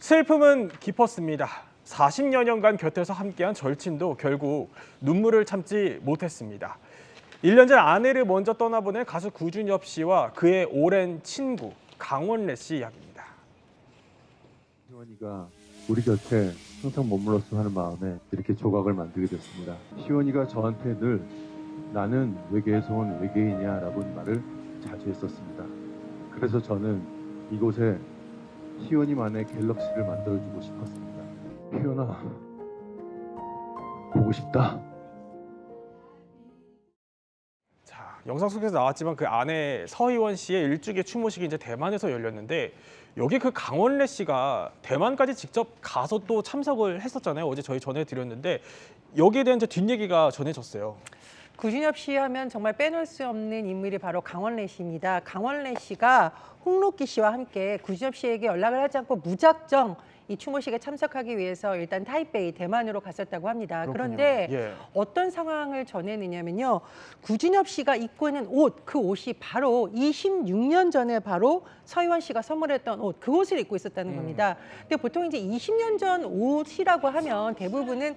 슬픔은 깊었습니다. 40여 년간 곁에서 함께한 절친도 결국 눈물을 참지 못했습니다. 1년 전 아내를 먼저 떠나보낸 가수 구준엽 씨와 그의 오랜 친구 강원래 씨 이야기입니다. 시원이가 우리 곁에 항상 머물렀으면 하는 마음에 이렇게 조각을 만들게 됐습니다. 시원이가 저한테 늘 나는 외계에서 온 외계인이야라는 말을 자주 했었습니다. 그래서 저는 이곳에 시원이만의 갤럭시를 만들어주고 싶었습니다. 시원아, 보고 싶다. 자, 영상 속에서 나왔지만 그 아내 서희원 씨의 일주기 추모식이 이제 대만에서 열렸는데 여기 그 강원래 씨가 대만까지 직접 가서 또 참석을 했었잖아요. 어제 저희 전해드렸는데 여기에 대한 이제 뒷얘기가 전해졌어요. 구준엽 씨 하면 정말 빼놓을 수 없는 인물이 바로 강원래 씨입니다. 강원래 씨가 홍록기 씨와 함께 구준엽 씨에게 연락을 하지 않고 무작정 이 추모식에 참석하기 위해서 일단 타이베이, 대만으로 갔었다고 합니다. 그렇군요. 그런데 예. 어떤 상황을 전해내냐면요. 구준엽 씨가 입고 있는 옷, 그 옷이 바로 26년 전에 바로 서희원 씨가 선물했던 옷, 그 옷을 입고 있었다는 겁니다. 근데 보통 이제 20년 전 옷이라고 하면 대부분은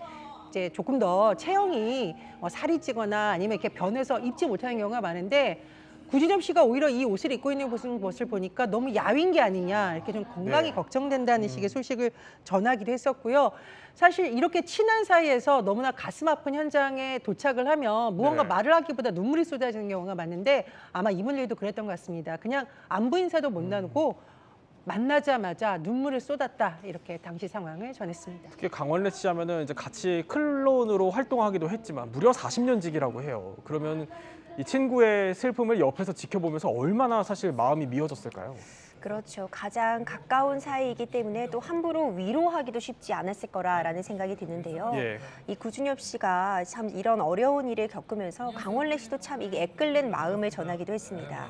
이제 조금 더 체형이 살이 찌거나 아니면 이렇게 변해서 입지 못하는 경우가 많은데 구준엽 씨가 오히려 이 옷을 입고 있는 것을 보니까 너무 야윈 게 아니냐 이렇게 좀 건강이 네. 걱정된다는 식의 소식을 전하기도 했었고요. 사실 이렇게 친한 사이에서 너무나 가슴 아픈 현장에 도착을 하면 무언가 네. 말을 하기보다 눈물이 쏟아지는 경우가 많은데 아마 이분 일도 그랬던 것 같습니다. 그냥 안부 인사도 못 나누고 만나자마자 눈물을 쏟았다 이렇게 당시 상황을 전했습니다. 특히 강원래 씨 하면은 이제 같이 클론으로 활동하기도 했지만 무려 40년직이라고 해요. 그러면 이 친구의 슬픔을 옆에서 지켜보면서 얼마나 사실 마음이 미어졌을까요? 그렇죠. 가장 가까운 사이이기 때문에 또 함부로 위로하기도 쉽지 않았을 거라라는 생각이 드는데요. 예. 이 구준엽 씨가 참 이런 어려운 일을 겪으면서 강원래 씨도 참 이게 애끓는 마음을 전하기도 했습니다.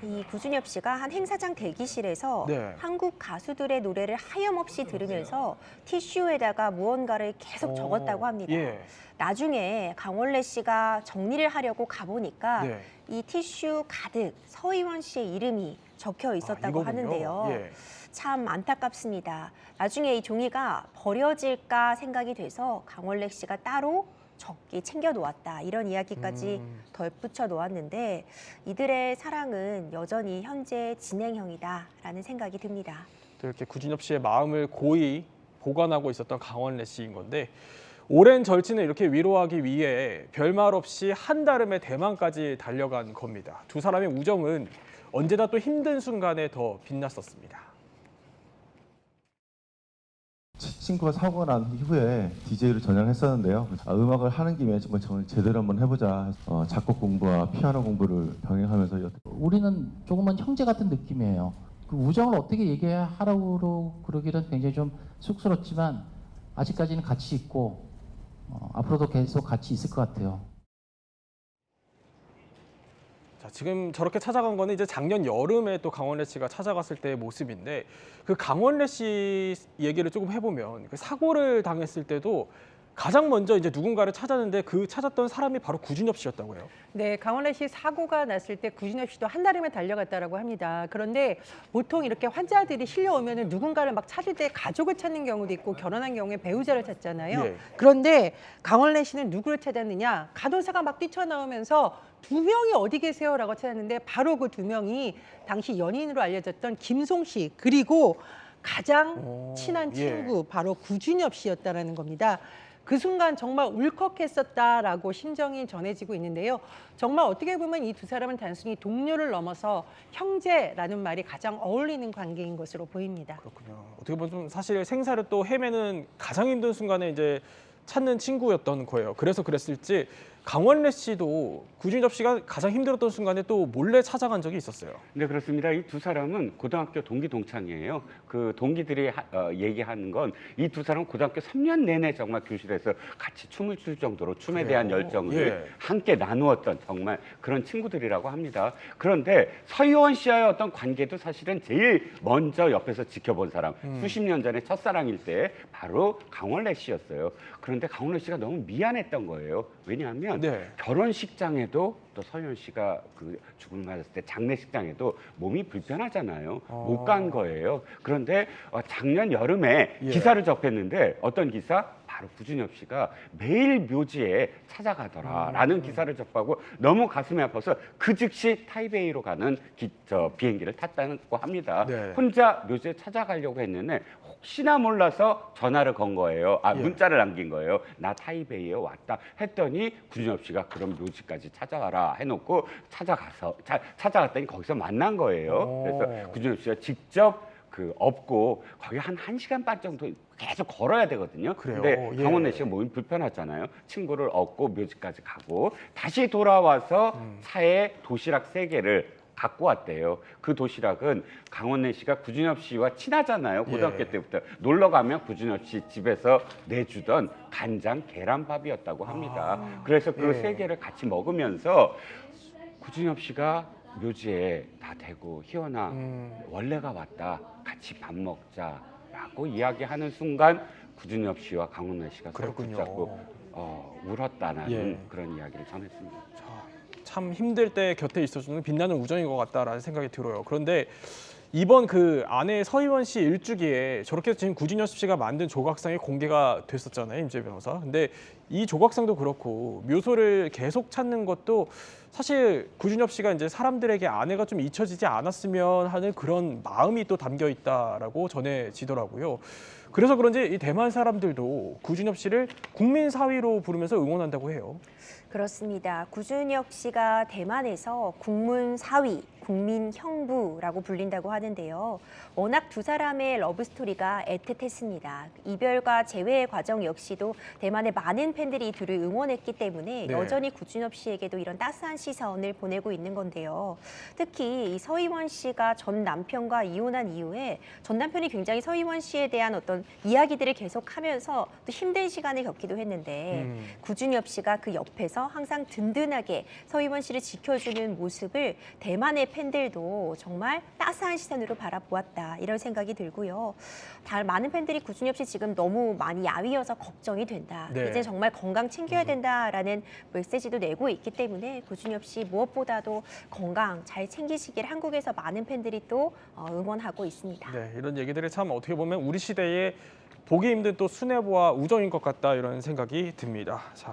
이 구준엽 씨가 한 행사장 대기실에서 네. 한국 가수들의 노래를 하염없이 들으면서 티슈에다가 무언가를 계속 적었다고 합니다. 예. 나중에 강원래 씨가 정리를 하려고 가보니까 네. 이 티슈 가득 서희원 씨의 이름이 적혀 있었다고 이거군요. 하는데요. 예. 참 안타깝습니다. 나중에 이 종이가 버려질까 생각이 돼서 강원래 씨가 따로 적기 챙겨 놓았다. 이런 이야기까지 덧붙여 놓았는데 이들의 사랑은 여전히 현재 진행형이다라는 생각이 듭니다. 또 이렇게 구준엽 씨의 마음을 고이 보관하고 있었던 강원래 씨인 건데 오랜 절친을 이렇게 위로하기 위해 별말 없이 한달음에 대만까지 달려간 겁니다. 두 사람의 우정은 언제나 또 힘든 순간에 더 빛났었습니다. 친구가 사고가 난 이후에 DJ로 전향을 했었는데요. 음악을 하는 김에 정말 제대로 한번 해보자. 작곡 공부와 피아노 공부를 병행하면서 우리는 조금은 형제 같은 느낌이에요. 그 우정을 어떻게 얘기하라고 그러기는 굉장히 좀 쑥스럽지만 아직까지는 같이 있고 앞으로도 계속 같이 있을 것 같아요. 자, 지금 저렇게 찾아간 거는 이제 작년 여름에 또 강원래 씨가 찾아갔을 때의 모습인데 그 강원래 씨 얘기를 조금 해보면 그 사고를 당했을 때도 가장 먼저 이제 누군가를 찾았는데 그 찾았던 사람이 바로 구준엽 씨였다고 해요. 네, 강원래 씨 사고가 났을 때 구준엽 씨도 한달음에 달려갔다라고 합니다. 그런데 보통 이렇게 환자들이 실려오면은 누군가를 막 찾을 때 가족을 찾는 경우도 있고 결혼한 경우에 배우자를 찾잖아요. 예. 그런데 강원래 씨는 누구를 찾았느냐? 간호사가 막 뛰쳐나오면서 두 명이 어디 계세요라고 찾았는데 바로 그 두 명이 당시 연인으로 알려졌던 김송 씨 그리고 가장 친한 예. 친구 바로 구준엽 씨였다라는 겁니다. 그 순간 정말 울컥했었다라고 심정이 전해지고 있는데요. 정말 어떻게 보면 이 두 사람은 단순히 동료를 넘어서 형제라는 말이 가장 어울리는 관계인 것으로 보입니다. 그렇군요. 어떻게 보면 좀 사실 생사를 또 헤매는 가장 힘든 순간에 이제 찾는 친구였던 거예요. 그래서 그랬을지 강원래 씨도 구준엽 씨가 가장 힘들었던 순간에 또 몰래 찾아간 적이 있었어요. 네, 그렇습니다. 이 두 사람은 고등학교 동기 동창이에요. 그 동기들이 얘기하는 건 이 두 사람은 고등학교 3년 내내 정말 교실에서 같이 춤을 출 정도로 춤에 대한 열정을 예. 함께 나누었던 정말 그런 친구들이라고 합니다. 그런데 서희원 씨와의 어떤 관계도 사실은 제일 먼저 옆에서 지켜본 사람, 수십 년 전에 첫사랑일 때 바로 강원래 씨였어요. 그런데 강원래 씨가 너무 미안했던 거예요. 왜냐하면 뭐냐면 네. 결혼식장에도 또 서희원 씨가 그 죽음을 맞았을 때 장례식장에도 몸이 불편하잖아요. 못 간 거예요. 그런데 작년 여름에 예. 기사를 접했는데 어떤 기사? 바로 구준엽 씨가 매일 묘지에 찾아가더라라는 기사를 접하고 너무 가슴이 아파서 그 즉시 타이베이로 가는 비행기를 탔다고 합니다. 네. 혼자 묘지에 찾아가려고 했는데 혹시나 몰라서 전화를 건 거예요. 예. 문자를 남긴 거예요. 나 타이베이에 왔다 했더니 구준엽 씨가 그럼 묘지까지 찾아가라 해놓고 찾아갔더니 거기서 만난 거예요. 오. 그래서 구준엽 씨가 직접 업고 거기 한 1시간 반 정도 계속 걸어야 되거든요. 그래요? 근데 예. 강원래 씨가 몸이 불편하잖아요. 친구를 업고 묘지까지 가고 다시 돌아와서 차에 도시락 3개를 갖고 왔대요. 그 도시락은 강원래 씨가 구준엽 씨와 친하잖아요. 고등학교 예. 때부터 놀러 가면 구준엽 씨 집에서 내주던 간장 계란밥이었다고 합니다. 그래서 그 예. 3개를 같이 먹으면서 구준엽 씨가 묘지에 다 대고 희원아 원래가 왔다 같이 밥 먹자라고 이야기하는 순간 구준엽 씨와 강원래 씨가 서로 그랬군요. 붙잡고 울었다는 예. 그런 이야기를 전했습니다. 참 힘들 때 곁에 있어주는 빛나는 우정인 것 같다라는 생각이 들어요. 그런데 이번 그 아내 서희원 씨 일주기에 저렇게 지금 구준엽 씨가 만든 조각상이 공개가 됐었잖아요, 임재 변호사. 근데 이 조각상도 그렇고 묘소를 계속 찾는 것도 사실 구준엽 씨가 이제 사람들에게 아내가 좀 잊혀지지 않았으면 하는 그런 마음이 또 담겨 있다라고 전해지더라고요. 그래서 그런지 이 대만 사람들도 구준엽 씨를 국민 사위로 부르면서 응원한다고 해요. 그렇습니다. 구준엽 씨가 대만에서 국문 사위, 국민 형부라고 불린다고 하는데요. 워낙 두 사람의 러브 스토리가 애틋했습니다. 이별과 재회의 과정 역시도 대만의 많은 팬들이 둘을 응원했기 때문에 네. 여전히 구준엽 씨에게도 이런 따스한 시선을 보내고 있는 건데요. 특히 이 서희원 씨가 전 남편과 이혼한 이후에 전 남편이 굉장히 서희원 씨에 대한 어떤 이야기들을 계속하면서 또 힘든 시간을 겪기도 했는데 구준엽 씨가 그 옆에서 항상 든든하게 서희원 씨를 지켜주는 모습을 대만의 팬들도 정말 따스한 시선으로 바라보았다 이런 생각이 들고요. 많은 팬들이 구준엽 씨 지금 너무 많이 야위어서 걱정이 된다. 네. 이제 정말 건강 챙겨야 된다라는 메시지도 내고 있기 때문에 구준엽 씨 무엇보다도 건강 잘 챙기시길 한국에서 많은 팬들이 또 응원하고 있습니다. 네, 이런 얘기들이 참 어떻게 보면 우리 시대에 보기 힘든 또 수뇌부와 우정인 것 같다 이런 생각이 듭니다. 자.